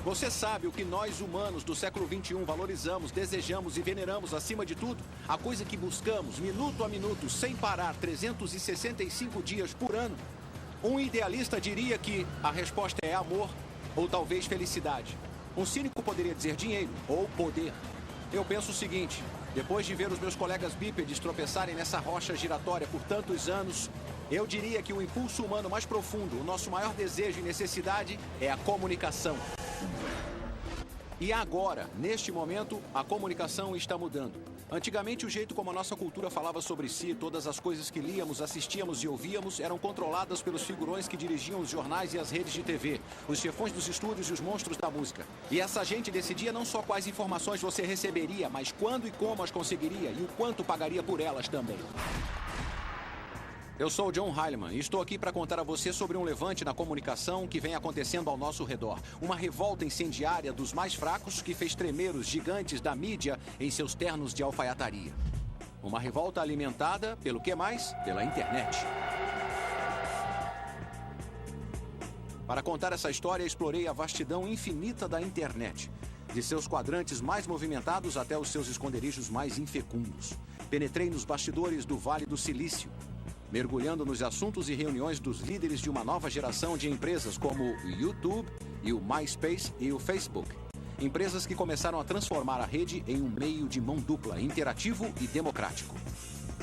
Você sabe o que nós humanos do século XXI valorizamos, desejamos e veneramos acima de tudo? A coisa que buscamos, minuto a minuto, sem parar, 365 dias por ano? Um idealista diria que a resposta é amor ou talvez felicidade. Um cínico poderia dizer dinheiro ou poder. Eu penso o seguinte: depois de ver os meus colegas bípedes tropeçarem nessa rocha giratória por tantos anos, eu diria que o impulso humano mais profundo, o nosso maior desejo e necessidade é a comunicação. E agora, neste momento, a comunicação está mudando. Antigamente, o jeito como a nossa cultura falava sobre si, todas as coisas que líamos, assistíamos e ouvíamos, eram controladas pelos figurões que dirigiam os jornais e as redes de TV, os chefões dos estúdios e os monstros da música. E essa gente decidia não só quais informações você receberia, mas quando e como as conseguiria e o quanto pagaria por elas também. Eu sou o John Heilemann e estou aqui para contar a você sobre um levante na comunicação que vem acontecendo ao nosso redor. Uma revolta incendiária dos mais fracos que fez tremer os gigantes da mídia em seus ternos de alfaiataria. Uma revolta alimentada pelo que mais? Pela internet. Para contar essa história, explorei a vastidão infinita da internet. De seus quadrantes mais movimentados até os seus esconderijos mais infecundos. Penetrei nos bastidores do Vale do Silício, mergulhando nos assuntos e reuniões dos líderes de uma nova geração de empresas como o YouTube e o MySpace e o Facebook. Empresas que começaram a transformar a rede em um meio de mão dupla, interativo e democrático.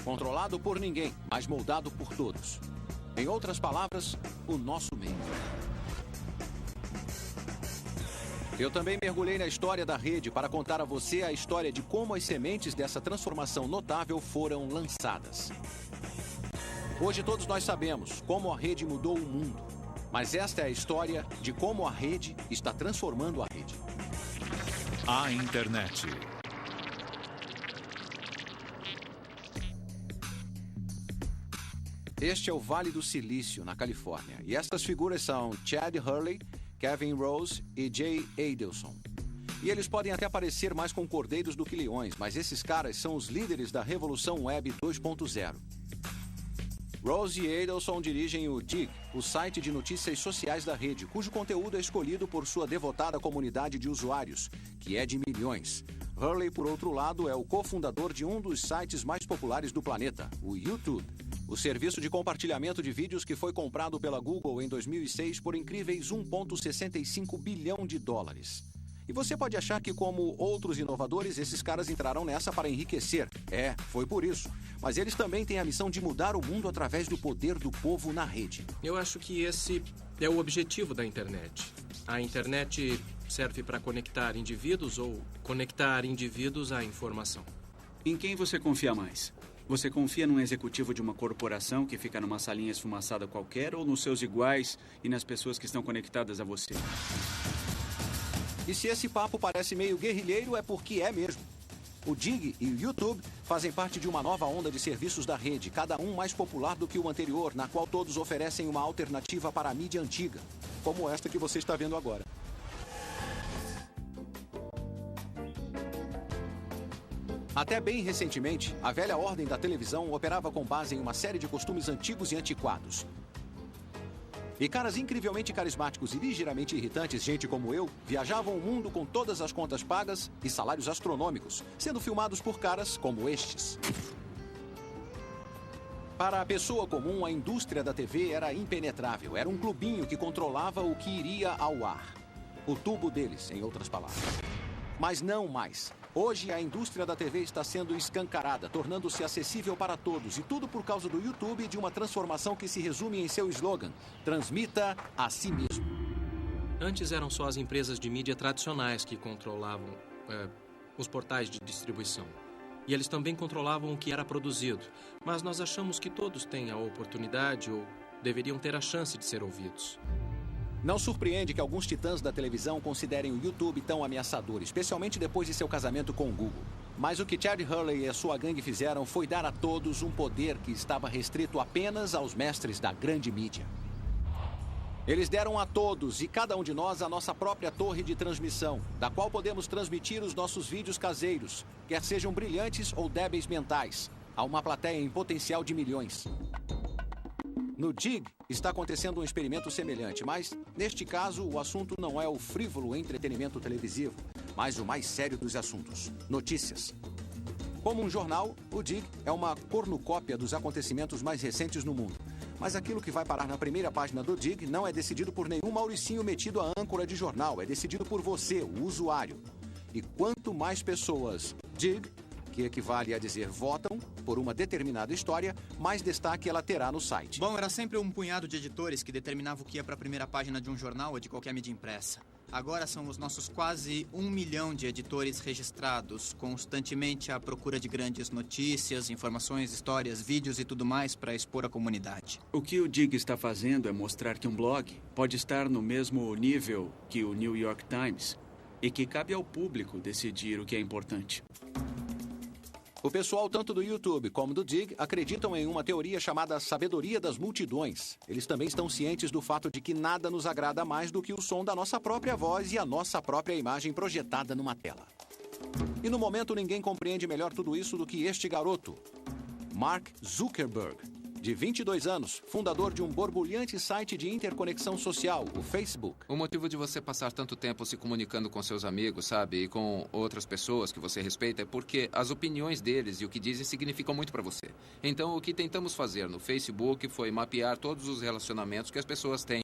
Controlado por ninguém, mas moldado por todos. Em outras palavras, o nosso meio. Eu também mergulhei na história da rede para contar a você a história de como as sementes dessa transformação notável foram lançadas. Hoje todos nós sabemos como a rede mudou o mundo, mas esta é a história de como a rede está transformando a rede. A internet. Este é o Vale do Silício, na Califórnia, e estas figuras são Chad Hurley, Kevin Rose e Jay Adelson. E eles podem até parecer mais com cordeiros do que leões, mas esses caras são os líderes da Revolução Web 2.0. Rose e Adelson dirigem o Digg, o site de notícias sociais da rede, cujo conteúdo é escolhido por sua devotada comunidade de usuários, que é de milhões. Hurley, por outro lado, é o cofundador de um dos sites mais populares do planeta, o YouTube, o serviço de compartilhamento de vídeos que foi comprado pela Google em 2006 por incríveis 1,65 bilhão de dólares. E você pode achar que, como outros inovadores, esses caras entrarão nessa para enriquecer. É, foi por isso. Mas eles também têm a missão de mudar o mundo através do poder do povo na rede. Eu acho que esse é o objetivo da internet. A internet serve para conectar indivíduos ou conectar indivíduos à informação. Em quem você confia mais? Você confia num executivo de uma corporação que fica numa salinha esfumaçada qualquer ou nos seus iguais e nas pessoas que estão conectadas a você? E se esse papo parece meio guerrilheiro, é porque é mesmo. O Digg e o YouTube fazem parte de uma nova onda de serviços da rede, cada um mais popular do que o anterior, na qual todos oferecem uma alternativa para a mídia antiga, como esta que você está vendo agora. Até bem recentemente, a velha ordem da televisão operava com base em uma série de costumes antigos e antiquados. E caras incrivelmente carismáticos e ligeiramente irritantes, gente como eu, viajavam o mundo com todas as contas pagas e salários astronômicos, sendo filmados por caras como estes. Para a pessoa comum, a indústria da TV era impenetrável. Era um clubinho que controlava o que iria ao ar. O tubo deles, em outras palavras. Mas não mais. Hoje, a indústria da TV está sendo escancarada, tornando-se acessível para todos. E tudo por causa do YouTube e de uma transformação que se resume em seu slogan: transmita a si mesmo. Antes eram só as empresas de mídia tradicionais que controlavam os portais de distribuição. E eles também controlavam o que era produzido. Mas nós achamos que todos têm a oportunidade ou deveriam ter a chance de ser ouvidos. Não surpreende que alguns titãs da televisão considerem o YouTube tão ameaçador, especialmente depois de seu casamento com o Google. Mas o que Chad Hurley e a sua gangue fizeram foi dar a todos um poder que estava restrito apenas aos mestres da grande mídia. Eles deram a todos e cada um de nós a nossa própria torre de transmissão, da qual podemos transmitir os nossos vídeos caseiros, quer sejam brilhantes ou débeis mentais, a uma plateia em potencial de milhões. No Digg está acontecendo um experimento semelhante, mas, neste caso, o assunto não é o frívolo entretenimento televisivo, mas o mais sério dos assuntos: notícias. Como um jornal, o Digg é uma cornucópia dos acontecimentos mais recentes no mundo. Mas aquilo que vai parar na primeira página do Digg não é decidido por nenhum mauricinho metido à âncora de jornal, é decidido por você, o usuário. E quanto mais pessoas Digg, que equivale a dizer votam, por uma determinada história, mais destaque ela terá no site. Bom, era sempre um punhado de editores que determinava o que ia para a primeira página de um jornal ou de qualquer mídia impressa. Agora são os nossos quase 1 milhão de editores registrados, constantemente à procura de grandes notícias, informações, histórias, vídeos e tudo mais para expor à comunidade. O que o Digg está fazendo é mostrar que um blog pode estar no mesmo nível que o New York Times e que cabe ao público decidir o que é importante. O pessoal, tanto do YouTube como do Digg, acreditam em uma teoria chamada sabedoria das multidões. Eles também estão cientes do fato de que nada nos agrada mais do que o som da nossa própria voz e a nossa própria imagem projetada numa tela. E no momento ninguém compreende melhor tudo isso do que este garoto, Mark Zuckerberg, de 22 anos, fundador de um borbulhante site de interconexão social, o Facebook. O motivo de você passar tanto tempo se comunicando com seus amigos, sabe, e com outras pessoas que você respeita é porque as opiniões deles e o que dizem significam muito para você. Então, o que tentamos fazer no Facebook foi mapear todos os relacionamentos que as pessoas têm.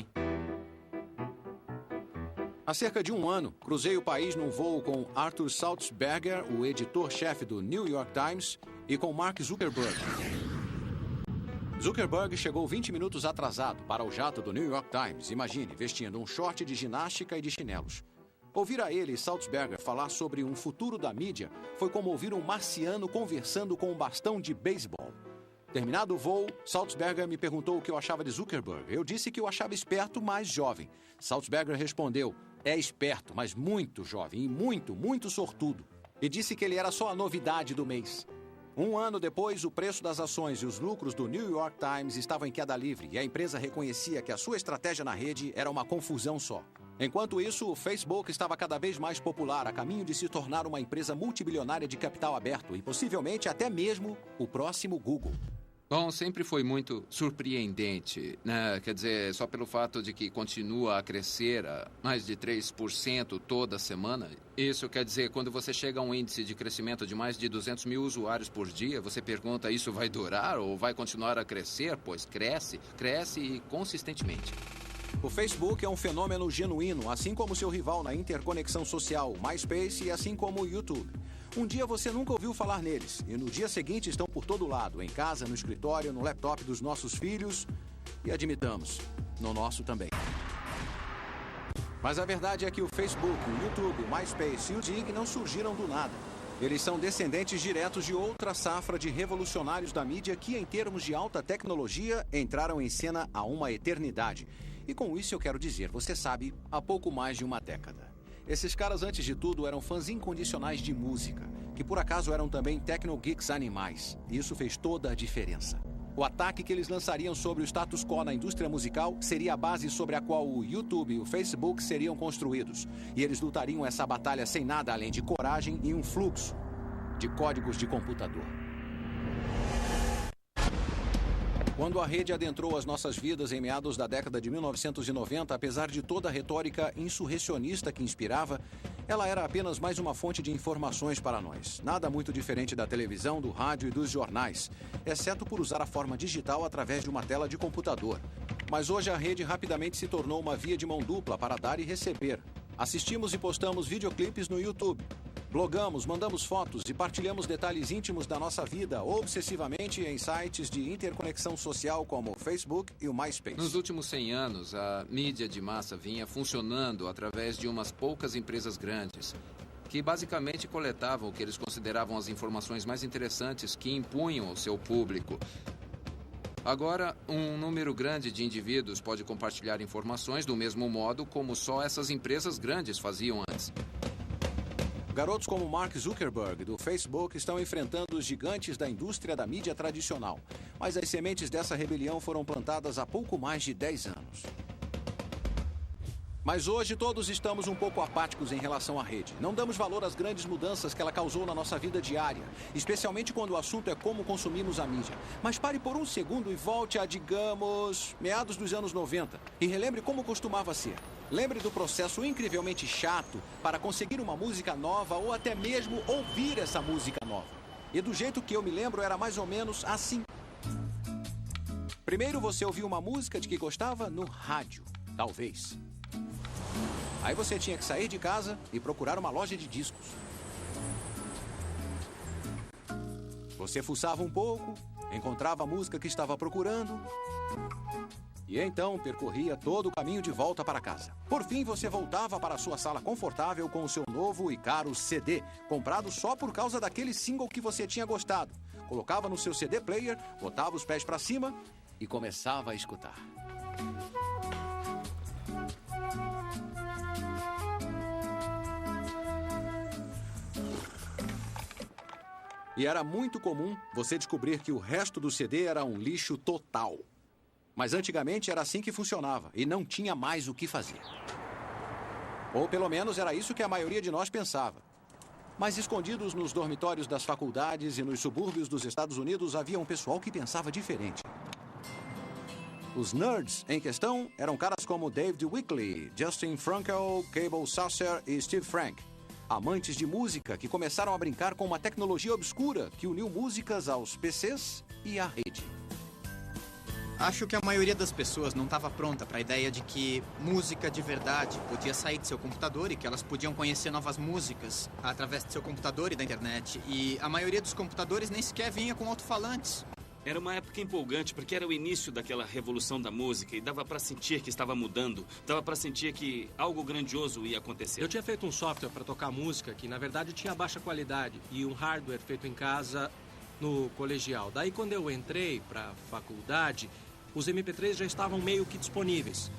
Há cerca de um ano, cruzei o país num voo com Arthur Sulzberger, o editor-chefe do New York Times, e com Mark Zuckerberg. Zuckerberg chegou 20 minutos atrasado para o jato do New York Times, imagine, vestindo um short de ginástica e de chinelos. Ouvir a ele e Sulzberger falar sobre um futuro da mídia foi como ouvir um marciano conversando com um bastão de beisebol. Terminado o voo, Sulzberger me perguntou o que eu achava de Zuckerberg. Eu disse que eu achava esperto, mas jovem. Sulzberger respondeu: é esperto, mas muito jovem e muito sortudo. E disse que ele era só a novidade do mês. Um ano depois, o preço das ações e os lucros do New York Times estavam em queda livre e a empresa reconhecia que a sua estratégia na rede era uma confusão só. Enquanto isso, o Facebook estava cada vez mais popular, a caminho de se tornar uma empresa multibilionária de capital aberto e possivelmente até mesmo o próximo Google. Bom, sempre foi muito surpreendente, né? Quer dizer, só pelo fato de que continua a crescer a mais de 3% toda semana. Isso quer dizer, quando você chega a um índice de crescimento de mais de 200 mil usuários por dia, você pergunta, isso vai durar ou vai continuar a crescer? Pois cresce e consistentemente. O Facebook é um fenômeno genuíno, assim como seu rival na interconexão social, o MySpace, e assim como o YouTube. Um dia você nunca ouviu falar neles, e no dia seguinte estão por todo lado, em casa, no escritório, no laptop dos nossos filhos, e admitamos, no nosso também. Mas a verdade é que o Facebook, o YouTube, o MySpace e o Digg não surgiram do nada. Eles são descendentes diretos de outra safra de revolucionários da mídia que, em termos de alta tecnologia, entraram em cena há uma eternidade. E com isso eu quero dizer, você sabe, há pouco mais de uma década. Esses caras, antes de tudo, eram fãs incondicionais de música, que por acaso eram também techno-geeks animais. E isso fez toda a diferença. O ataque que eles lançariam sobre o status quo na indústria musical seria a base sobre a qual o YouTube e o Facebook seriam construídos. E eles lutariam essa batalha sem nada além de coragem e um fluxo de códigos de computador. Quando a rede adentrou as nossas vidas em meados da década de 1990, apesar de toda a retórica insurrecionista que inspirava, ela era apenas mais uma fonte de informações para nós. Nada muito diferente da televisão, do rádio e dos jornais, exceto por usar a forma digital através de uma tela de computador. Mas hoje a rede rapidamente se tornou uma via de mão dupla para dar e receber. Assistimos e postamos videoclipes no YouTube. Blogamos, mandamos fotos e partilhamos detalhes íntimos da nossa vida obsessivamente em sites de interconexão social como o Facebook e o MySpace. Nos últimos 100 anos, a mídia de massa vinha funcionando através de umas poucas empresas grandes, que basicamente coletavam o que eles consideravam as informações mais interessantes que impunham ao seu público. Agora, um número grande de indivíduos pode compartilhar informações do mesmo modo como só essas empresas grandes faziam antes. Garotos como Mark Zuckerberg, do Facebook, estão enfrentando os gigantes da indústria da mídia tradicional. Mas as sementes dessa rebelião foram plantadas há pouco mais de 10 anos. Mas hoje todos estamos um pouco apáticos em relação à rede. Não damos valor às grandes mudanças que ela causou na nossa vida diária, especialmente quando o assunto é como consumimos a mídia. Mas pare por um segundo e volte a, digamos, meados dos anos 90 e relembre como costumava ser. Lembre do processo incrivelmente chato para conseguir uma música nova ou até mesmo ouvir essa música nova. E do jeito que eu me lembro era mais ou menos assim. Primeiro você ouvia uma música de que gostava no rádio, talvez. Aí você tinha que sair de casa e procurar uma loja de discos. Você fuçava um pouco, encontrava a música que estava procurando e então percorria todo o caminho de volta para casa. Por fim, você voltava para a sua sala confortável com o seu novo e caro CD, comprado só por causa daquele single que você tinha gostado. Colocava no seu CD player, botava os pés para cima e começava a escutar. E era muito comum você descobrir que o resto do CD era um lixo total. Mas antigamente era assim que funcionava e não tinha mais o que fazer. Ou pelo menos era isso que a maioria de nós pensava. Mas escondidos nos dormitórios das faculdades e nos subúrbios dos Estados Unidos havia um pessoal que pensava diferente. Os nerds em questão eram caras como David Wickley, Justin Frankel, Cable Sasser e Steve Frank. Amantes de música que começaram a brincar com uma tecnologia obscura que uniu músicas aos PCs e à rede. Acho que a maioria das pessoas não estava pronta para a ideia de que música de verdade podia sair de seu computador e que elas podiam conhecer novas músicas através de seu computador e da internet. E a maioria dos computadores nem sequer vinha com alto-falantes. Era uma época empolgante, porque era o início daquela revolução da música e dava para sentir que estava mudando, dava para sentir que algo grandioso ia acontecer. Eu tinha feito um software para tocar música que, na verdade, tinha baixa qualidade e um hardware feito em casa no colegial. Daí, quando eu entrei para a faculdade, os MP3 já estavam meio que disponíveis.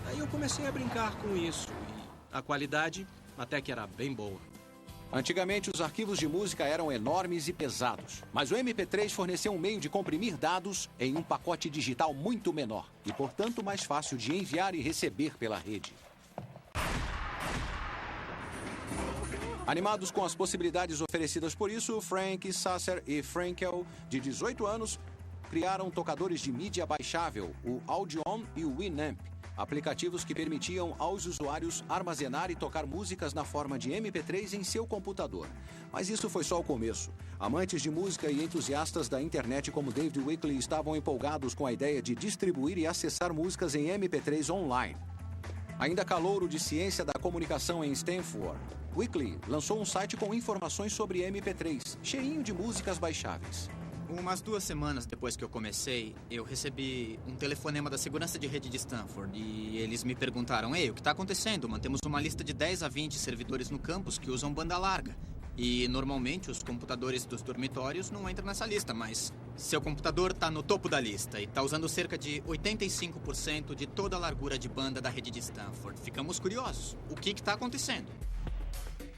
Daí eu comecei a brincar com isso e a qualidade até que era bem boa. Antigamente, os arquivos de música eram enormes e pesados, mas o MP3 forneceu um meio de comprimir dados em um pacote digital muito menor e, portanto, mais fácil de enviar e receber pela rede. Animados com as possibilidades oferecidas por isso, Frank, Sasser e Frankel, de 18 anos, criaram tocadores de mídia baixável, o Audion e o Winamp, aplicativos que permitiam aos usuários armazenar e tocar músicas na forma de MP3 em seu computador. Mas isso foi só o começo. Amantes de música e entusiastas da internet como David Wickley estavam empolgados com a ideia de distribuir e acessar músicas em MP3 online. Ainda calouro de ciência da comunicação em Stanford, Wickley lançou um site com informações sobre MP3, cheinho de músicas baixáveis. Umas 2 semanas depois que eu comecei, eu recebi um telefonema da segurança de rede de Stanford e eles me perguntaram: "Ei, o que está acontecendo? Mantemos uma lista de 10 a 20 servidores no campus que usam banda larga. E normalmente os computadores dos dormitórios não entram nessa lista, mas seu computador está no topo da lista e está usando cerca de 85% de toda a largura de banda da rede de Stanford. Ficamos curiosos. O que está acontecendo?"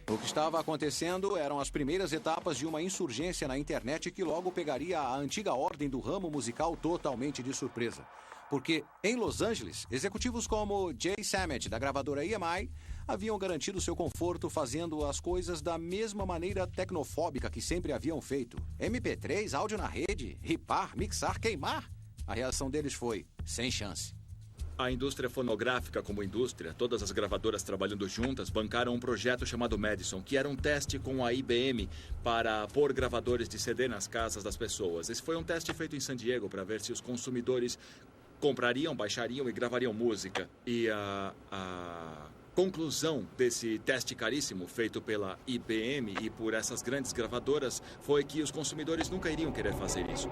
O que estava acontecendo eram as primeiras etapas de uma insurgência na internet que logo pegaria a antiga ordem do ramo musical totalmente de surpresa. Porque, em Los Angeles, executivos como Jay Sammet, da gravadora EMI, haviam garantido seu conforto fazendo as coisas da mesma maneira tecnofóbica que sempre haviam feito. MP3, áudio na rede, ripar, mixar, queimar. A reação deles foi: sem chance. A indústria fonográfica como indústria, todas as gravadoras trabalhando juntas, bancaram um projeto chamado Madison, que era um teste com a IBM para pôr gravadores de CD nas casas das pessoas. Esse foi um teste feito em San Diego para ver se os consumidores comprariam, baixariam e gravariam música. E a conclusão desse teste caríssimo feito pela IBM e por essas grandes gravadoras foi que os consumidores nunca iriam querer fazer isso.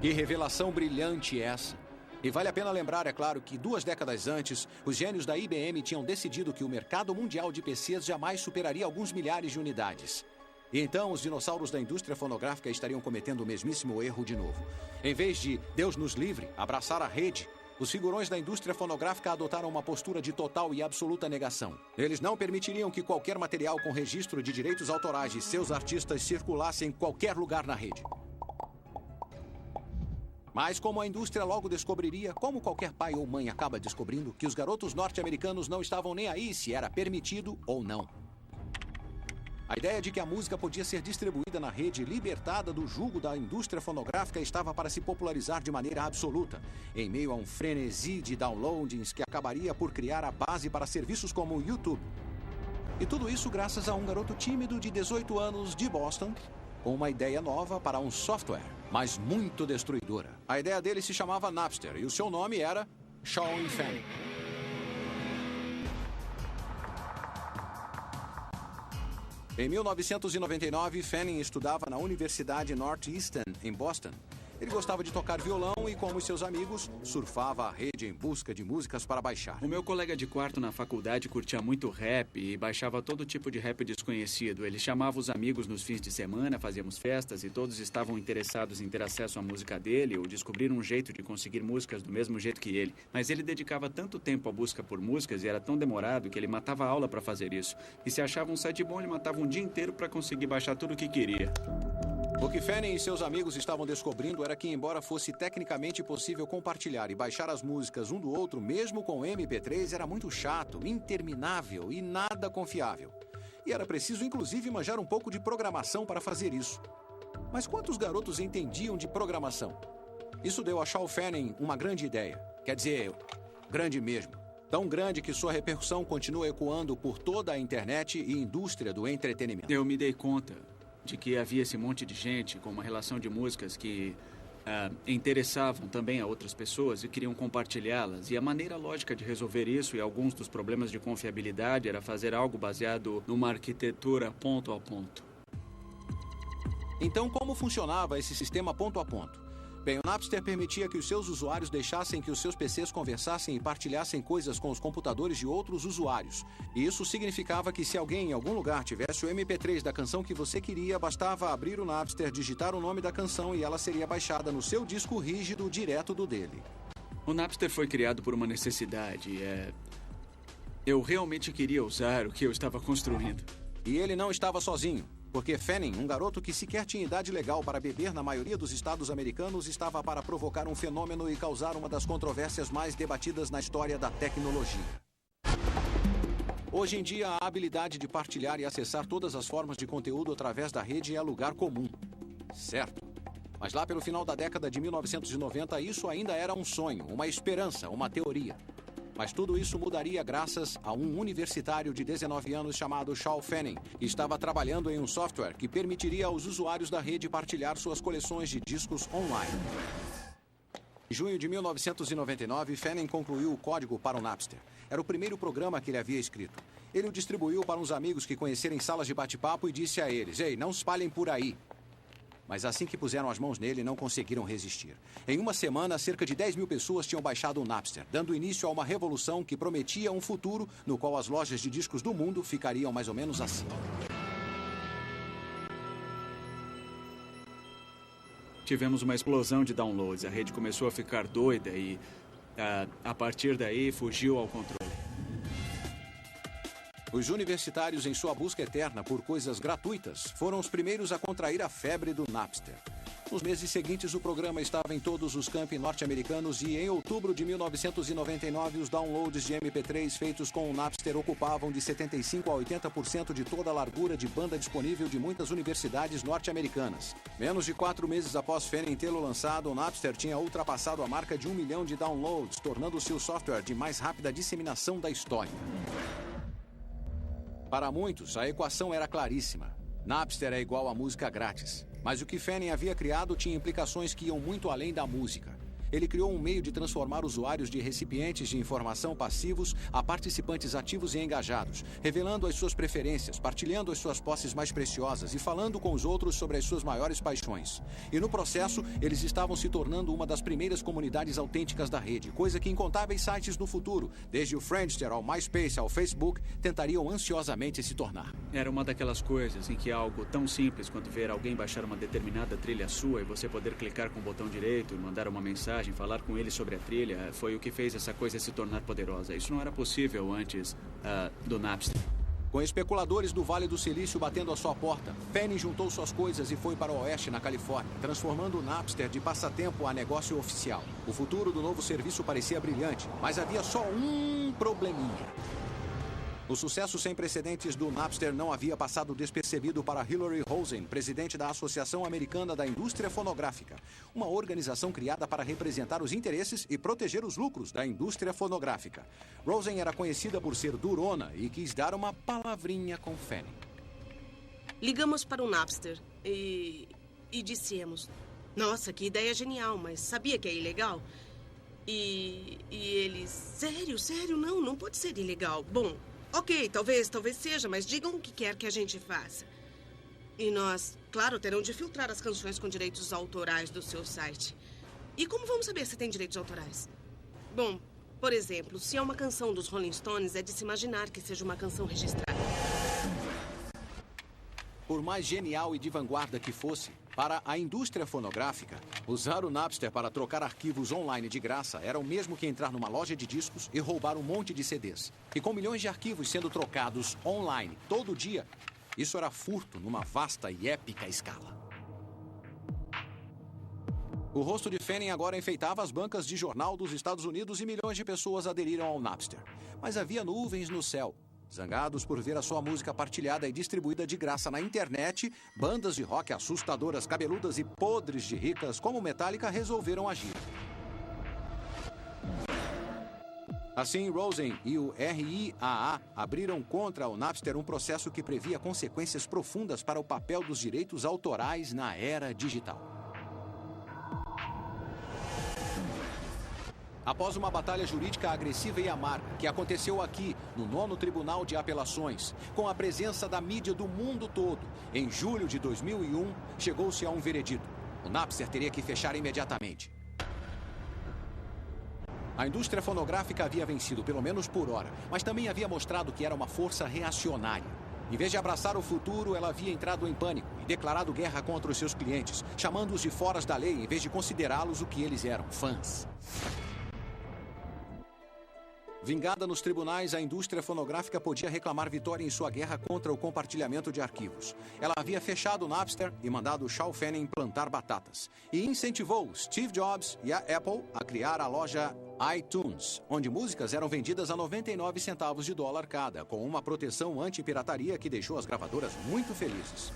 Que revelação brilhante essa! E vale a pena lembrar, é claro, que 2 décadas antes, os gênios da IBM tinham decidido que o mercado mundial de PCs jamais superaria alguns milhares de unidades. E então os dinossauros da indústria fonográfica estariam cometendo o mesmíssimo erro de novo. Em vez de Deus nos livre, abraçar a rede, os figurões da indústria fonográfica adotaram uma postura de total e absoluta negação. Eles não permitiriam que qualquer material com registro de direitos autorais de seus artistas circulasse em qualquer lugar na rede. Mas como a indústria logo descobriria, como qualquer pai ou mãe acaba descobrindo, que os garotos norte-americanos não estavam nem aí se era permitido ou não. A ideia de que a música podia ser distribuída na rede libertada do jugo da indústria fonográfica estava para se popularizar de maneira absoluta, em meio a um frenesi de downloadings que acabaria por criar a base para serviços como o YouTube. E tudo isso graças a um garoto tímido de 18 anos de Boston, com uma ideia nova para um software, mas muito destruidora. A ideia dele se chamava Napster e o seu nome era Sean Fanning. Em 1999, Fanning estudava na Universidade Northeastern, em Boston. Ele gostava de tocar violão e, como seus amigos, surfava a rede em busca de músicas para baixar. O meu colega de quarto na faculdade curtia muito rap e baixava todo tipo de rap desconhecido. Ele chamava os amigos nos fins de semana, fazíamos festas e todos estavam interessados em ter acesso à música dele ou descobrir um jeito de conseguir músicas do mesmo jeito que ele. Mas ele dedicava tanto tempo à busca por músicas e era tão demorado que ele matava a aula para fazer isso. E se achava um site bom, ele matava um dia inteiro para conseguir baixar tudo o que queria. O que Fanning e seus amigos estavam descobrindo era que, embora fosse tecnicamente possível compartilhar e baixar as músicas um do outro, mesmo com MP3, era muito chato, interminável e nada confiável. E era preciso, inclusive, manjar um pouco de programação para fazer isso. Mas quantos garotos entendiam de programação? Isso deu a Sean Fanning uma grande ideia. Quer dizer, grande mesmo. Tão grande que sua repercussão continua ecoando por toda a internet e indústria do entretenimento. Eu me dei conta de que havia esse monte de gente com uma relação de músicas que interessavam também a outras pessoas e queriam compartilhá-las. E a maneira lógica de resolver isso e alguns dos problemas de confiabilidade era fazer algo baseado numa arquitetura ponto a ponto. Então, como funcionava esse sistema ponto a ponto? Bem, o Napster permitia que os seus usuários deixassem que os seus PCs conversassem e partilhassem coisas com os computadores de outros usuários. E isso significava que se alguém em algum lugar tivesse o MP3 da canção que você queria, bastava abrir o Napster, digitar o nome da canção e ela seria baixada no seu disco rígido direto do dele. O Napster foi criado por uma necessidade. Eu realmente queria usar o que eu estava construindo. E ele não estava sozinho. Porque Fanning, um garoto que sequer tinha idade legal para beber na maioria dos estados americanos, estava para provocar um fenômeno e causar uma das controvérsias mais debatidas na história da tecnologia. Hoje em dia, a habilidade de partilhar e acessar todas as formas de conteúdo através da rede é lugar comum. Certo. Mas lá pelo final da década de 1990, isso ainda era um sonho, uma esperança, uma teoria. Mas tudo isso mudaria graças a um universitário de 19 anos chamado Sean Fanning, que estava trabalhando em um software que permitiria aos usuários da rede partilhar suas coleções de discos online. Em junho de 1999, Fanning concluiu o código para o Napster. Era o primeiro programa que ele havia escrito. Ele o distribuiu para uns amigos que conheceram em salas de bate-papo e disse a eles: "Ei, não espalhem por aí." Mas assim que puseram as mãos nele, não conseguiram resistir. Em uma semana, cerca de 10 mil pessoas tinham baixado o Napster, dando início a uma revolução que prometia um futuro no qual as lojas de discos do mundo ficariam mais ou menos assim. Tivemos uma explosão de downloads. A rede começou a ficar doida e, a partir daí, fugiu ao controle. Os universitários, em sua busca eterna por coisas gratuitas, foram os primeiros a contrair a febre do Napster. Nos meses seguintes, o programa estava em todos os campi norte-americanos e, em outubro de 1999, os downloads de MP3 feitos com o Napster ocupavam de 75% a 80% de toda a largura de banda disponível de muitas universidades norte-americanas. Menos de 4 meses após Fanning tê-lo lançado, o Napster tinha ultrapassado a marca de 1 milhão de downloads, tornando-se o software de mais rápida disseminação da história. Para muitos, a equação era claríssima. Napster é igual a música grátis. Mas o que Fanning havia criado tinha implicações que iam muito além da música. Ele criou um meio de transformar usuários de recipientes de informação passivos a participantes ativos e engajados, revelando as suas preferências, partilhando as suas posses mais preciosas e falando com os outros sobre as suas maiores paixões. E no processo, eles estavam se tornando uma das primeiras comunidades autênticas da rede, coisa que incontáveis sites no futuro, desde o Friendster ao MySpace ao Facebook, tentariam ansiosamente se tornar. Era uma daquelas coisas em que algo tão simples quanto ver alguém baixar uma determinada trilha sua e você poder clicar com o botão direito e mandar uma mensagem, falar com ele sobre a trilha, foi o que fez essa coisa se tornar poderosa. Isso não era possível antes do Napster. Com especuladores do Vale do Silício batendo à sua porta, Fanning juntou suas coisas e foi para o oeste, na Califórnia, transformando o Napster de passatempo a negócio oficial. O futuro do novo serviço parecia brilhante, mas havia só um probleminha. O sucesso sem precedentes do Napster não havia passado despercebido para Hillary Rosen, presidente da Associação Americana da Indústria Fonográfica, uma organização criada para representar os interesses e proteger os lucros da indústria fonográfica. Rosen era conhecida por ser durona e quis dar uma palavrinha com Fanning. Ligamos para o Napster e dissemos: nossa, que ideia genial, mas sabia que é ilegal? E eles: sério, não pode ser ilegal. Bom, ok, talvez seja, mas digam o que quer que a gente faça. E nós, claro, terão de filtrar as canções com direitos autorais do seu site. E como vamos saber se tem direitos autorais? Bom, por exemplo, se é uma canção dos Rolling Stones, é de se imaginar que seja uma canção registrada. Por mais genial e de vanguarda que fosse, para a indústria fonográfica, usar o Napster para trocar arquivos online de graça era o mesmo que entrar numa loja de discos e roubar um monte de CDs. E com milhões de arquivos sendo trocados online todo dia, isso era furto numa vasta e épica escala. O rosto de Fanning agora enfeitava as bancas de jornal dos Estados Unidos e milhões de pessoas aderiram ao Napster. Mas havia nuvens no céu. Zangados por ver a sua música partilhada e distribuída de graça na internet, bandas de rock assustadoras, cabeludas e podres de ricas como Metallica resolveram agir. Assim, Rosen e o RIAA abriram contra o Napster um processo que previa consequências profundas para o papel dos direitos autorais na era digital. Após uma batalha jurídica agressiva e amarga, que aconteceu aqui, no 9º Tribunal de Apelações, com a presença da mídia do mundo todo, em julho de 2001, chegou-se a um veredito. O Napster teria que fechar imediatamente. A indústria fonográfica havia vencido, pelo menos por hora, mas também havia mostrado que era uma força reacionária. Em vez de abraçar o futuro, ela havia entrado em pânico e declarado guerra contra os seus clientes, chamando-os de foras da lei em vez de considerá-los o que eles eram, fãs. Vingada nos tribunais, a indústria fonográfica podia reclamar vitória em sua guerra contra o compartilhamento de arquivos. Ela havia fechado o Napster e mandado Shaw Fanning plantar batatas. E incentivou Steve Jobs e a Apple a criar a loja iTunes, onde músicas eram vendidas a 99 centavos de dólar cada, com uma proteção anti-pirataria que deixou as gravadoras muito felizes.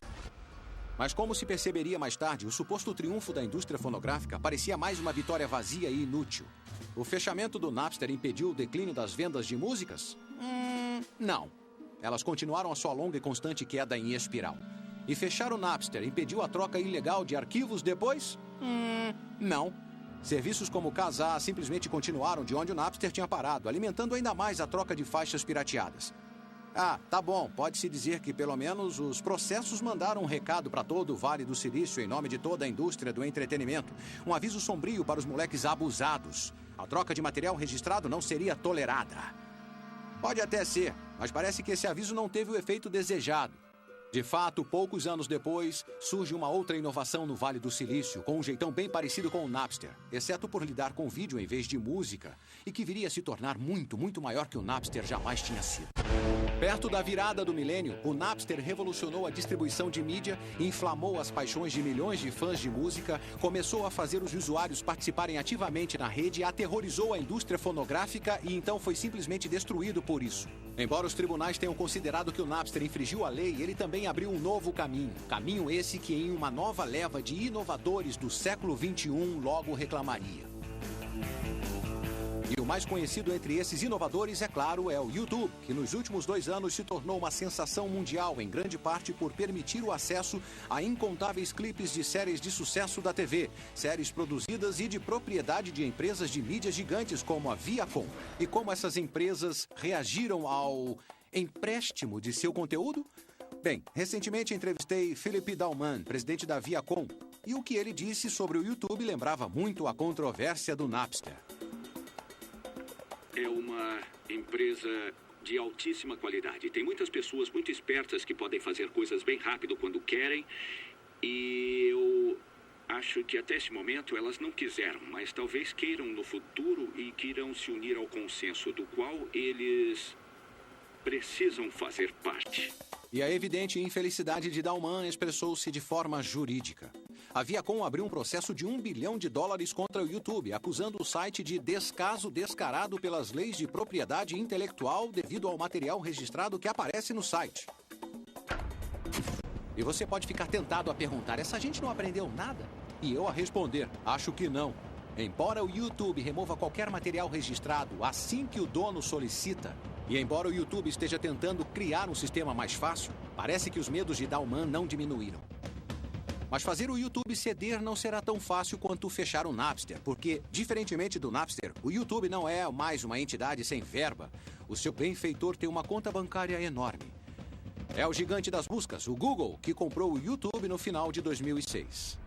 Mas como se perceberia mais tarde, o suposto triunfo da indústria fonográfica parecia mais uma vitória vazia e inútil. O fechamento do Napster impediu o declínio das vendas de músicas? Não. Elas continuaram a sua longa e constante queda em espiral. E fechar o Napster impediu a troca ilegal de arquivos depois? Não. Serviços como o Kazaa simplesmente continuaram de onde o Napster tinha parado, alimentando ainda mais a troca de faixas pirateadas. Ah, tá bom, pode-se dizer que pelo menos os processos mandaram um recado para todo o Vale do Silício em nome de toda a indústria do entretenimento. Um aviso sombrio para os moleques abusados. A troca de material registrado não seria tolerada. Pode até ser, mas parece que esse aviso não teve o efeito desejado. De fato, poucos anos depois, surge uma outra inovação no Vale do Silício, com um jeitão bem parecido com o Napster, exceto por lidar com vídeo em vez de música, e que viria a se tornar muito, muito maior que o Napster jamais tinha sido. Perto da virada do milênio, o Napster revolucionou a distribuição de mídia, inflamou as paixões de milhões de fãs de música, começou a fazer os usuários participarem ativamente na rede, aterrorizou a indústria fonográfica e então foi simplesmente destruído por isso. Embora os tribunais tenham considerado que o Napster infringiu a lei, ele também abriu um novo caminho. Caminho esse que em uma nova leva de inovadores do século XXI logo reclamaria. E o mais conhecido entre esses inovadores, é claro, é o YouTube, que nos últimos 2 anos se tornou uma sensação mundial, em grande parte por permitir o acesso a incontáveis clipes de séries de sucesso da TV, séries produzidas e de propriedade de empresas de mídia gigantes como a Viacom. E como essas empresas reagiram ao empréstimo de seu conteúdo? Bem, recentemente entrevistei Philip Dauman, presidente da Viacom, e o que ele disse sobre o YouTube lembrava muito a controvérsia do Napster. É uma empresa de altíssima qualidade. Tem muitas pessoas muito espertas que podem fazer coisas bem rápido quando querem. E eu acho que até esse momento elas não quiseram, mas talvez queiram no futuro e queiram se unir ao consenso do qual eles precisam fazer parte. E a evidente infelicidade de Dauman expressou-se de forma jurídica. A Viacom abriu um processo de $1 bilhão contra o YouTube, acusando o site de descaso descarado pelas leis de propriedade intelectual devido ao material registrado que aparece no site. E você pode ficar tentado a perguntar, essa gente não aprendeu nada? E eu a responder, acho que não. Embora o YouTube remova qualquer material registrado assim que o dono solicita, e embora o YouTube esteja tentando criar um sistema mais fácil, parece que os medos de Dauman não diminuíram. Mas fazer o YouTube ceder não será tão fácil quanto fechar o Napster, porque, diferentemente do Napster, o YouTube não é mais uma entidade sem verba. O seu benfeitor tem uma conta bancária enorme. É o gigante das buscas, o Google, que comprou o YouTube no final de 2006.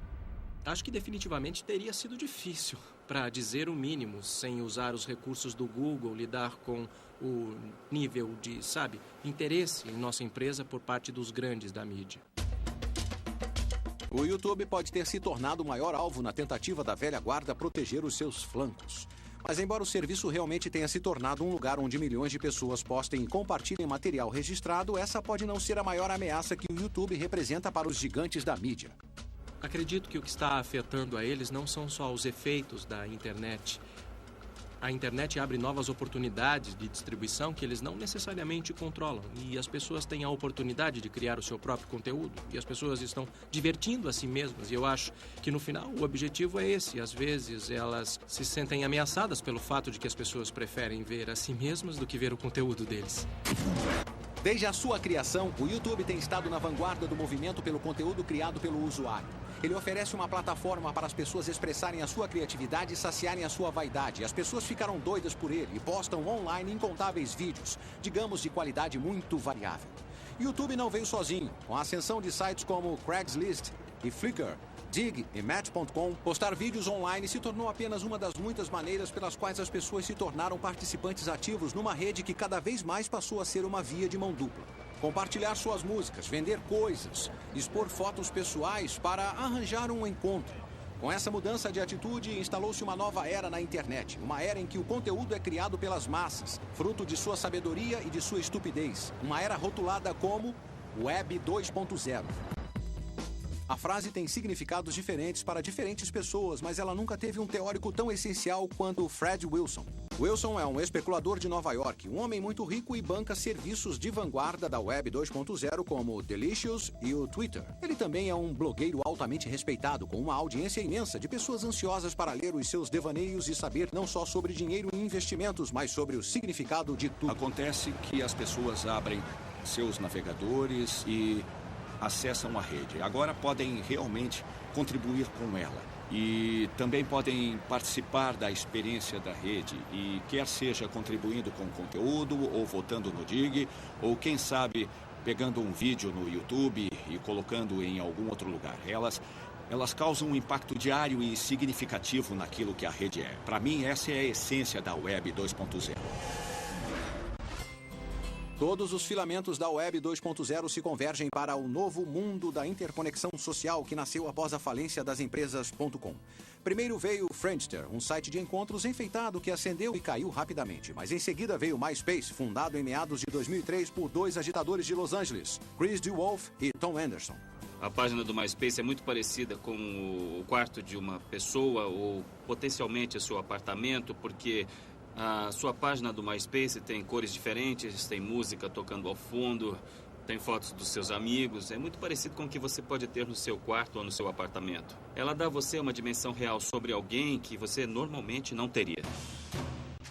Acho que definitivamente teria sido difícil, para dizer o mínimo, sem usar os recursos do Google, lidar com o nível de, interesse em nossa empresa por parte dos grandes da mídia. O YouTube pode ter se tornado o maior alvo na tentativa da velha guarda proteger os seus flancos. Mas embora o serviço realmente tenha se tornado um lugar onde milhões de pessoas postem e compartilhem material registrado, essa pode não ser a maior ameaça que o YouTube representa para os gigantes da mídia. Acredito que o que está afetando a eles não são só os efeitos da internet. A internet abre novas oportunidades de distribuição que eles não necessariamente controlam. E as pessoas têm a oportunidade de criar o seu próprio conteúdo. E as pessoas estão divertindo a si mesmas. E eu acho que no final o objetivo é esse. Às vezes elas se sentem ameaçadas pelo fato de que as pessoas preferem ver a si mesmas do que ver o conteúdo deles. Desde a sua criação, o YouTube tem estado na vanguarda do movimento pelo conteúdo criado pelo usuário. Ele oferece uma plataforma para as pessoas expressarem a sua criatividade e saciarem a sua vaidade. As pessoas ficaram doidas por ele e postam online incontáveis vídeos, digamos de qualidade muito variável. YouTube não veio sozinho. Com a ascensão de sites como Craigslist e Flickr, Digg e Match.com, postar vídeos online se tornou apenas uma das muitas maneiras pelas quais as pessoas se tornaram participantes ativos numa rede que cada vez mais passou a ser uma via de mão dupla. Compartilhar suas músicas, vender coisas, expor fotos pessoais para arranjar um encontro. Com essa mudança de atitude, instalou-se uma nova era na internet. Uma era em que o conteúdo é criado pelas massas, fruto de sua sabedoria e de sua estupidez. Uma era rotulada como Web 2.0. A frase tem significados diferentes para diferentes pessoas, mas ela nunca teve um teórico tão essencial quanto Fred Wilson. Wilson é um especulador de Nova York, um homem muito rico e banca serviços de vanguarda da Web 2.0 como o Delicious e o Twitter. Ele também é um blogueiro altamente respeitado, com uma audiência imensa de pessoas ansiosas para ler os seus devaneios e saber não só sobre dinheiro e investimentos, mas sobre o significado de tudo. Acontece que as pessoas abrem seus navegadores e acessam a rede. Agora podem realmente contribuir com ela. E também podem participar da experiência da rede, e quer seja contribuindo com conteúdo, ou votando no Digg, ou quem sabe pegando um vídeo no YouTube e colocando em algum outro lugar. Elas causam um impacto diário e significativo naquilo que a rede é. Para mim, essa é a essência da Web 2.0. Todos os filamentos da Web 2.0 se convergem para o novo mundo da interconexão social que nasceu após a falência das empresas .com. Primeiro veio o Friendster, um site de encontros enfeitado que acendeu e caiu rapidamente. Mas em seguida veio o MySpace, fundado em meados de 2003 por dois agitadores de Los Angeles, Chris DeWolf e Tom Anderson. A página do MySpace é muito parecida com o quarto de uma pessoa ou potencialmente o seu apartamento, porque a sua página do MySpace tem cores diferentes, tem música tocando ao fundo, tem fotos dos seus amigos. É muito parecido com o que você pode ter no seu quarto ou no seu apartamento. Ela dá a você uma dimensão real sobre alguém que você normalmente não teria.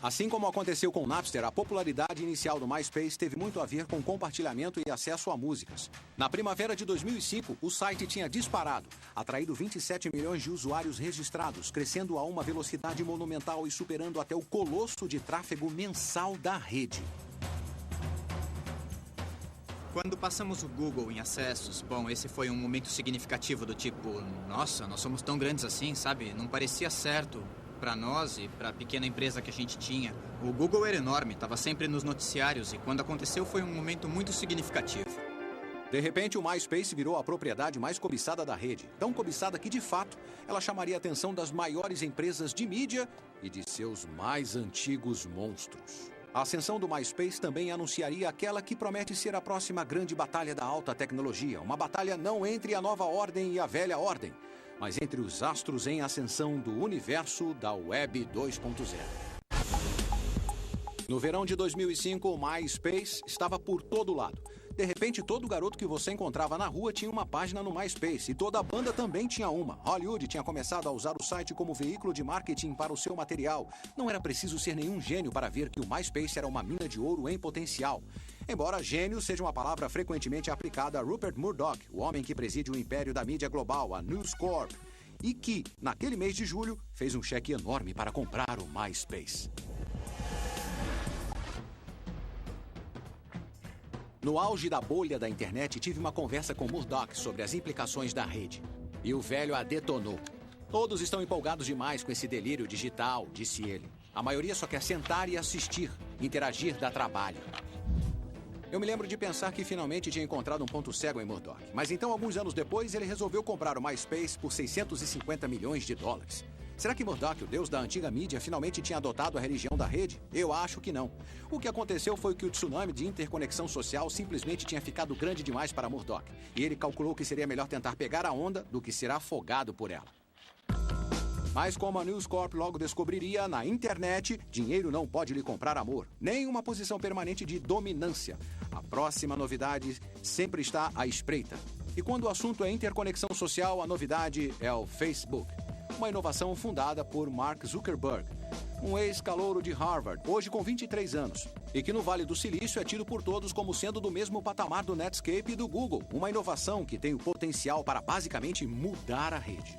Assim como aconteceu com o Napster, a popularidade inicial do MySpace teve muito a ver com compartilhamento e acesso a músicas. Na primavera de 2005, o site tinha disparado, atraído 27 milhões de usuários registrados, crescendo a uma velocidade monumental e superando até o colosso de tráfego mensal da rede. Quando passamos o Google em acessos, bom, esse foi um momento significativo do tipo, nossa, nós somos tão grandes assim, sabe? Não parecia certo para nós e para a pequena empresa que a gente tinha. O Google era enorme, estava sempre nos noticiários e quando aconteceu foi um momento muito significativo. De repente, o MySpace virou a propriedade mais cobiçada da rede. Tão cobiçada que, de fato, ela chamaria a atenção das maiores empresas de mídia e de seus mais antigos monstros. A ascensão do MySpace também anunciaria aquela que promete ser a próxima grande batalha da alta tecnologia. Uma batalha não entre a nova ordem e a velha ordem, mas entre os astros em ascensão do universo da Web 2.0. No verão de 2005, o MySpace estava por todo lado. De repente, todo garoto que você encontrava na rua tinha uma página no MySpace e toda a banda também tinha uma. Hollywood tinha começado a usar o site como veículo de marketing para o seu material. Não era preciso ser nenhum gênio para ver que o MySpace era uma mina de ouro em potencial. Embora gênio seja uma palavra frequentemente aplicada a Rupert Murdoch, o homem que preside o império da mídia global, a News Corp, e que, naquele mês de julho, fez um cheque enorme para comprar o MySpace. No auge da bolha da internet, tive uma conversa com Murdoch sobre as implicações da rede. E o velho a detonou. Todos estão empolgados demais com esse delírio digital, disse ele. A maioria só quer sentar e assistir, interagir, dá trabalho. Eu me lembro de pensar que finalmente tinha encontrado um ponto cego em Murdoch. Mas então, alguns anos depois, ele resolveu comprar o MySpace por $650 milhões. Será que Murdoch, o deus da antiga mídia, finalmente tinha adotado a religião da rede? Eu acho que não. O que aconteceu foi que o tsunami de interconexão social simplesmente tinha ficado grande demais para Murdoch. E ele calculou que seria melhor tentar pegar a onda do que ser afogado por ela. Mas como a News Corp logo descobriria, na internet, dinheiro não pode lhe comprar amor, nem uma posição permanente de dominância. A próxima novidade sempre está à espreita. E quando o assunto é interconexão social, a novidade é o Facebook. Uma inovação fundada por Mark Zuckerberg, um ex-calouro de Harvard, hoje com 23 anos, e que no Vale do Silício é tido por todos como sendo do mesmo patamar do Netscape e do Google, uma inovação que tem o potencial para basicamente mudar a rede.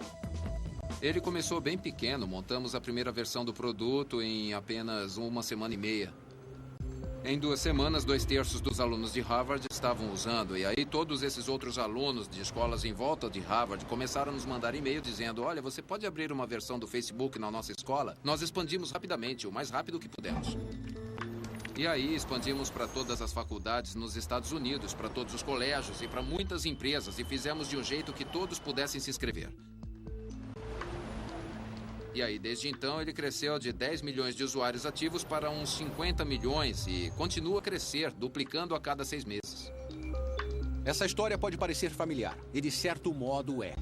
Ele começou bem pequeno, montamos a primeira versão do produto em apenas 1 semana e meia. Em 2 semanas, 2/3 dos alunos de Harvard estavam usando, e aí todos esses outros alunos de escolas em volta de Harvard começaram a nos mandar e-mail dizendo: olha, você pode abrir uma versão do Facebook na nossa escola? Nós expandimos rapidamente, o mais rápido que pudemos. E aí expandimos para todas as faculdades nos Estados Unidos, para todos os colégios e para muitas empresas, e fizemos de um jeito que todos pudessem se inscrever. E aí, desde então, ele cresceu de 10 milhões de usuários ativos para uns 50 milhões e continua a crescer, duplicando a cada 6 meses. Essa história pode parecer familiar, e de certo modo é.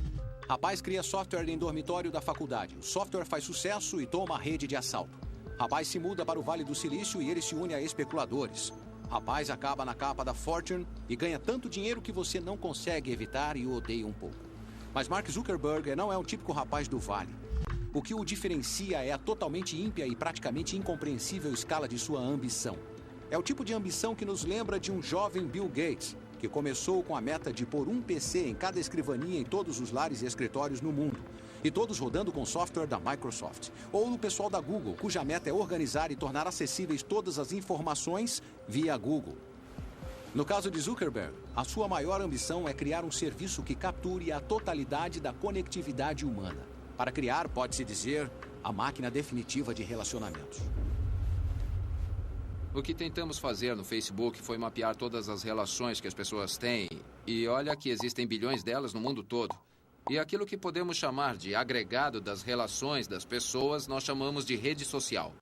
Rapaz cria software em dormitório da faculdade. O software faz sucesso e toma a rede de assalto. Rapaz se muda para o Vale do Silício e ele se une a especuladores. Rapaz acaba na capa da Fortune e ganha tanto dinheiro que você não consegue evitar e o odeia um pouco. Mas Mark Zuckerberg não é um típico rapaz do Vale. O que o diferencia é a totalmente ímpia e praticamente incompreensível escala de sua ambição. É o tipo de ambição que nos lembra de um jovem Bill Gates, que começou com a meta de pôr um PC em cada escrivaninha em todos os lares e escritórios no mundo, e todos rodando com software da Microsoft. Ou no pessoal da Google, cuja meta é organizar e tornar acessíveis todas as informações via Google. No caso de Zuckerberg, a sua maior ambição é criar um serviço que capture a totalidade da conectividade humana. Para criar, pode-se dizer, a máquina definitiva de relacionamentos. O que tentamos fazer no Facebook foi mapear todas as relações que as pessoas têm. E olha que existem bilhões delas no mundo todo. E aquilo que podemos chamar de agregado das relações das pessoas, nós chamamos de rede social.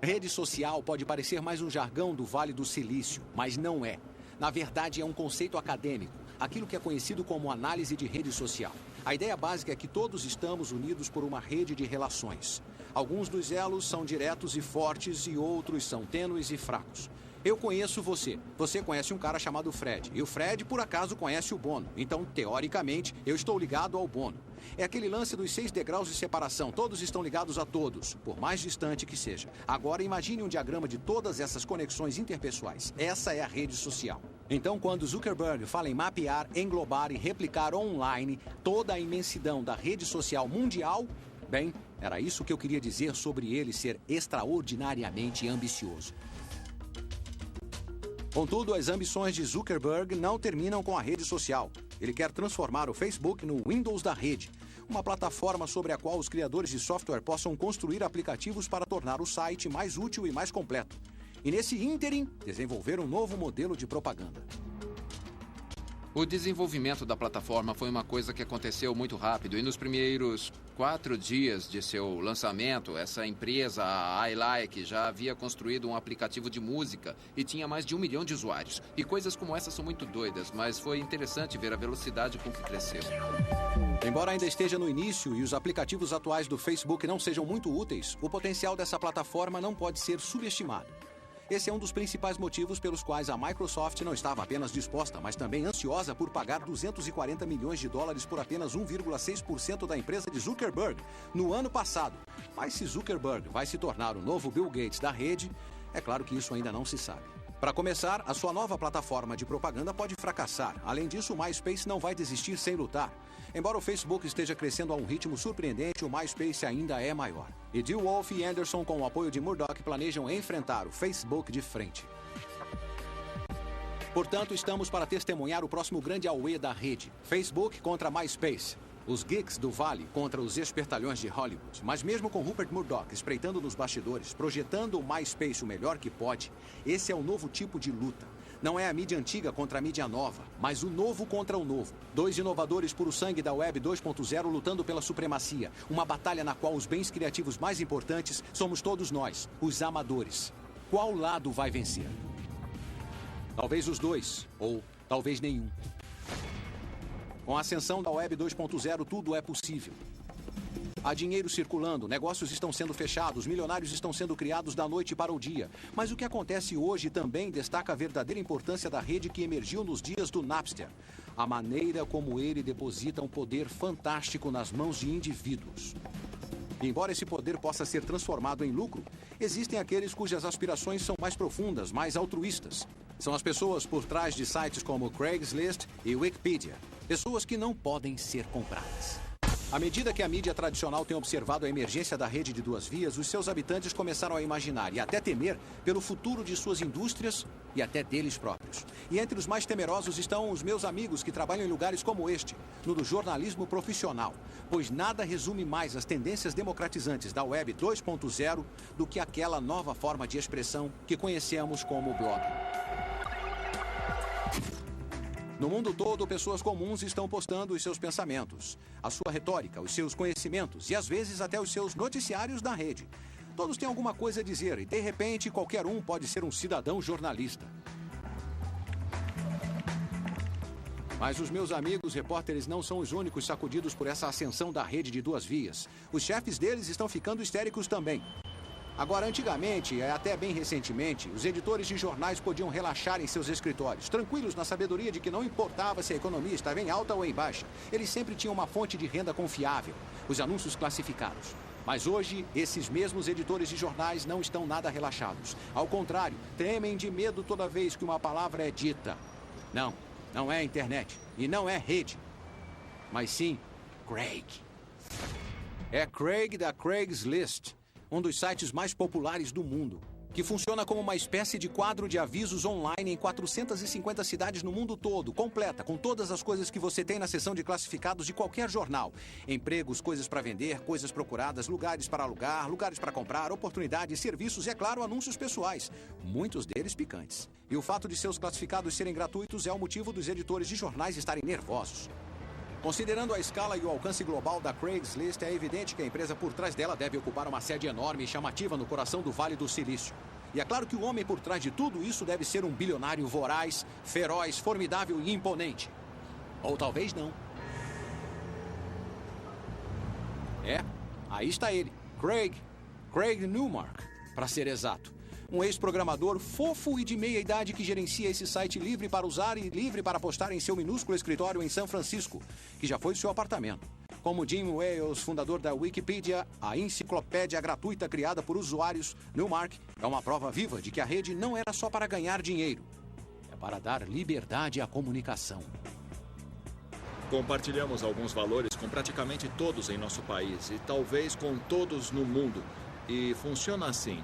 Rede social pode parecer mais um jargão do Vale do Silício, mas não é. Na verdade, é um conceito acadêmico, aquilo que é conhecido como análise de rede social. A ideia básica é que todos estamos unidos por uma rede de relações. Alguns dos elos são diretos e fortes e outros são tênues e fracos. Eu conheço você. Você conhece um cara chamado Fred. E o Fred, por acaso, conhece o Bono. Então, teoricamente, eu estou ligado ao Bono. É aquele lance dos 6 degraus de separação. Todos estão ligados a todos, por mais distante que seja. Agora, imagine um diagrama de todas essas conexões interpessoais. Essa é a rede social. Então, quando Zuckerberg fala em mapear, englobar e replicar online toda a imensidão da rede social mundial, bem, era isso que eu queria dizer sobre ele ser extraordinariamente ambicioso. Contudo, as ambições de Zuckerberg não terminam com a rede social. Ele quer transformar o Facebook no Windows da rede, uma plataforma sobre a qual os criadores de software possam construir aplicativos para tornar o site mais útil e mais completo. E nesse ínterim, desenvolver um novo modelo de propaganda. O desenvolvimento da plataforma foi uma coisa que aconteceu muito rápido e nos primeiros 4 dias de seu lançamento, essa empresa, a iLike, já havia construído um aplicativo de música e tinha mais de 1 milhão de usuários. E coisas como essa são muito doidas, mas foi interessante ver a velocidade com que cresceu. Embora ainda esteja no início e os aplicativos atuais do Facebook não sejam muito úteis, o potencial dessa plataforma não pode ser subestimado. Esse é um dos principais motivos pelos quais a Microsoft não estava apenas disposta, mas também ansiosa por pagar 240 milhões de dólares por apenas 1,6% da empresa de Zuckerberg no ano passado. Mas se Zuckerberg vai se tornar o novo Bill Gates da rede, é claro que isso ainda não se sabe. Para começar, a sua nova plataforma de propaganda pode fracassar. Além disso, o MySpace não vai desistir sem lutar. Embora o Facebook esteja crescendo a um ritmo surpreendente, o MySpace ainda é maior. E DeWolf e Anderson, com o apoio de Murdoch, planejam enfrentar o Facebook de frente. Portanto, estamos para testemunhar o próximo grande auê da rede. Facebook contra MySpace. Os geeks do Vale contra os espertalhões de Hollywood. Mas mesmo com Rupert Murdoch espreitando nos bastidores, projetando o MySpace o melhor que pode, esse é o novo tipo de luta. Não é a mídia antiga contra a mídia nova, mas o novo contra o novo. 2 inovadores puro sangue da Web 2.0 lutando pela supremacia. Uma batalha na qual os bens criativos mais importantes somos todos nós, os amadores. Qual lado vai vencer? Talvez os dois, ou talvez nenhum. Com a ascensão da Web 2.0, tudo é possível. Há dinheiro circulando, negócios estão sendo fechados, milionários estão sendo criados da noite para o dia. Mas o que acontece hoje também destaca a verdadeira importância da rede que emergiu nos dias do Napster. A maneira como ele deposita um poder fantástico nas mãos de indivíduos. Embora esse poder possa ser transformado em lucro, existem aqueles cujas aspirações são mais profundas, mais altruístas. São as pessoas por trás de sites como Craigslist e Wikipedia. Pessoas que não podem ser compradas. À medida que a mídia tradicional tem observado a emergência da rede de 2 vias, os seus habitantes começaram a imaginar e até temer pelo futuro de suas indústrias e até deles próprios. E entre os mais temerosos estão os meus amigos que trabalham em lugares como este, no do jornalismo profissional, pois nada resume mais as tendências democratizantes da Web 2.0 do que aquela nova forma de expressão que conhecemos como blog. No mundo todo, pessoas comuns estão postando os seus pensamentos, a sua retórica, os seus conhecimentos e, às vezes, até os seus noticiários na rede. Todos têm alguma coisa a dizer e, de repente, qualquer um pode ser um cidadão jornalista. Mas os meus amigos repórteres não são os únicos sacudidos por essa ascensão da rede de 2 vias. Os chefes deles estão ficando histéricos também. Agora, antigamente, e até bem recentemente, os editores de jornais podiam relaxar em seus escritórios, tranquilos na sabedoria de que não importava se a economia estava em alta ou em baixa. Eles sempre tinham uma fonte de renda confiável, os anúncios classificados. Mas hoje, esses mesmos editores de jornais não estão nada relaxados. Ao contrário, tremem de medo toda vez que uma palavra é dita. Não é internet e não é rede, mas sim Craig. É Craig da Craigslist. Um dos sites mais populares do mundo, que funciona como uma espécie de quadro de avisos online em 450 cidades no mundo todo, completa, com todas as coisas que você tem na seção de classificados de qualquer jornal. Empregos, coisas para vender, coisas procuradas, lugares para alugar, lugares para comprar, oportunidades, serviços e, é claro, anúncios pessoais, muitos deles picantes. E o fato de seus classificados serem gratuitos é o motivo dos editores de jornais estarem nervosos. Considerando a escala e o alcance global da Craigslist, é evidente que a empresa por trás dela deve ocupar uma sede enorme e chamativa no coração do Vale do Silício. E é claro que o homem por trás de tudo isso deve ser um bilionário voraz, feroz, formidável e imponente. Ou talvez não. Aí está ele, Craig Newmark, para ser exato. Um ex-programador fofo e de meia idade que gerencia esse site livre para usar e livre para postar em seu minúsculo escritório em São Francisco, que já foi seu apartamento. Como Jim Wales, fundador da Wikipedia, a enciclopédia gratuita criada por usuários, Newmark é uma prova viva de que a rede não era só para ganhar dinheiro. É para dar liberdade à comunicação. Compartilhamos alguns valores com praticamente todos em nosso país e talvez com todos no mundo. E funciona assim.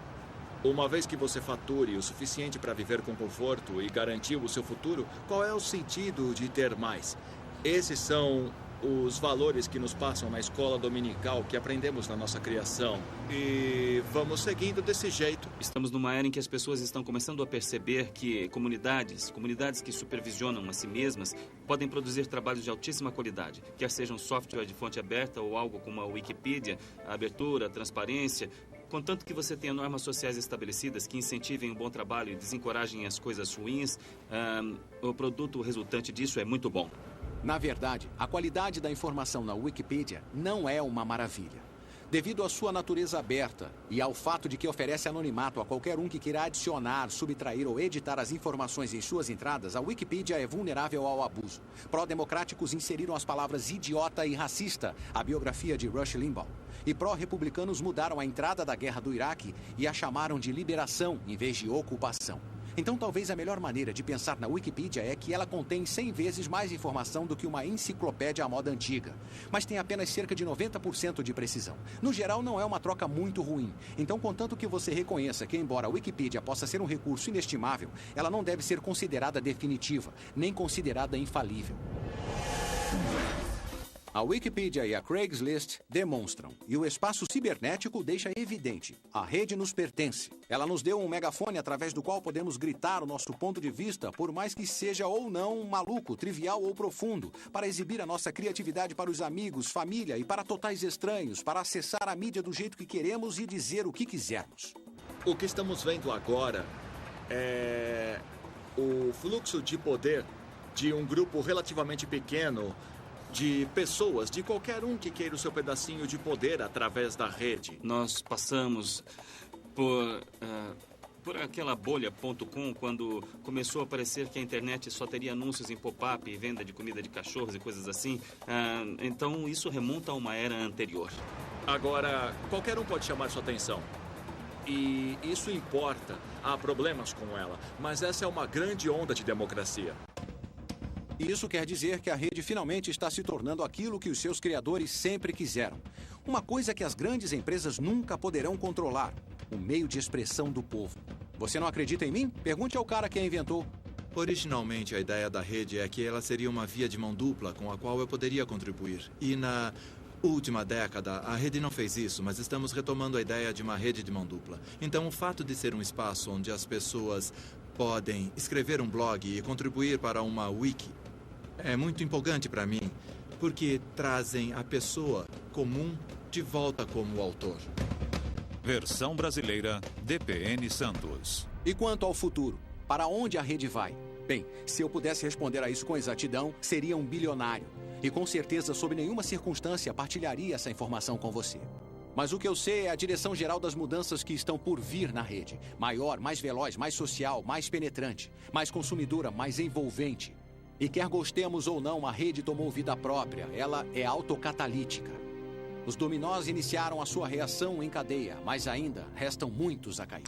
Uma vez que você fature o suficiente para viver com conforto e garantir o seu futuro, qual é o sentido de ter mais? Esses são os valores que nos passam na escola dominical, que aprendemos na nossa criação. E vamos seguindo desse jeito. Estamos numa era em que as pessoas estão começando a perceber que comunidades que supervisionam a si mesmas, podem produzir trabalhos de altíssima qualidade, quer sejam software de fonte aberta ou algo como a Wikipedia, a abertura, a transparência, contanto que você tenha normas sociais estabelecidas que incentivem um bom trabalho e desencorajem as coisas ruins, o produto resultante disso é muito bom. Na verdade, a qualidade da informação na Wikipedia não é uma maravilha. Devido à sua natureza aberta e ao fato de que oferece anonimato a qualquer um que queira adicionar, subtrair ou editar as informações em suas entradas, a Wikipedia é vulnerável ao abuso. Pró-democráticos inseriram as palavras idiota e racista, a biografia de Rush Limbaugh. E pró-republicanos mudaram a entrada da guerra do Iraque e a chamaram de liberação em vez de ocupação. Então, talvez a melhor maneira de pensar na Wikipedia é que ela contém 100 vezes mais informação do que uma enciclopédia à moda antiga, mas tem apenas cerca de 90% de precisão. No geral, não é uma troca muito ruim. Então, contanto que você reconheça que, embora a Wikipedia possa ser um recurso inestimável, ela não deve ser considerada definitiva, nem considerada infalível. A Wikipedia e a Craigslist demonstram, e o espaço cibernético deixa evidente, a rede nos pertence. Ela nos deu um megafone através do qual podemos gritar o nosso ponto de vista, por mais que seja ou não maluco, trivial ou profundo, para exibir a nossa criatividade para os amigos, família e para totais estranhos, para acessar a mídia do jeito que queremos e dizer o que quisermos. O que estamos vendo agora é o fluxo de poder de um grupo relativamente pequeno de pessoas, de qualquer um que queira o seu pedacinho de poder através da rede. Nós passamos por aquela bolha.com quando começou a parecer que a internet só teria anúncios em pop-up e venda de comida de cachorros e coisas assim. Então isso remonta a uma era anterior. Agora, qualquer um pode chamar sua atenção. E isso importa. Há problemas com ela, mas essa é uma grande onda de democracia. Isso quer dizer que a rede finalmente está se tornando aquilo que os seus criadores sempre quiseram. Uma coisa que as grandes empresas nunca poderão controlar: o meio de expressão do povo. Você não acredita em mim? Pergunte ao cara que a inventou. Originalmente, a ideia da rede é que ela seria uma via de mão dupla com a qual eu poderia contribuir. E na última década, a rede não fez isso, mas estamos retomando a ideia de uma rede de mão dupla. Então, o fato de ser um espaço onde as pessoas podem escrever um blog e contribuir para uma wiki é muito empolgante para mim, porque trazem a pessoa comum de volta como autor. Versão brasileira, DPN Santos. E quanto ao futuro? Para onde a rede vai? Bem, se eu pudesse responder a isso com exatidão, seria um bilionário. E com certeza, sob nenhuma circunstância, partilharia essa informação com você. Mas o que eu sei é a direção geral das mudanças que estão por vir na rede. Maior, mais veloz, mais social, mais penetrante, mais consumidora, mais envolvente. E quer gostemos ou não, a rede tomou vida própria. Ela é autocatalítica. Os dominós iniciaram a sua reação em cadeia, mas ainda restam muitos a cair.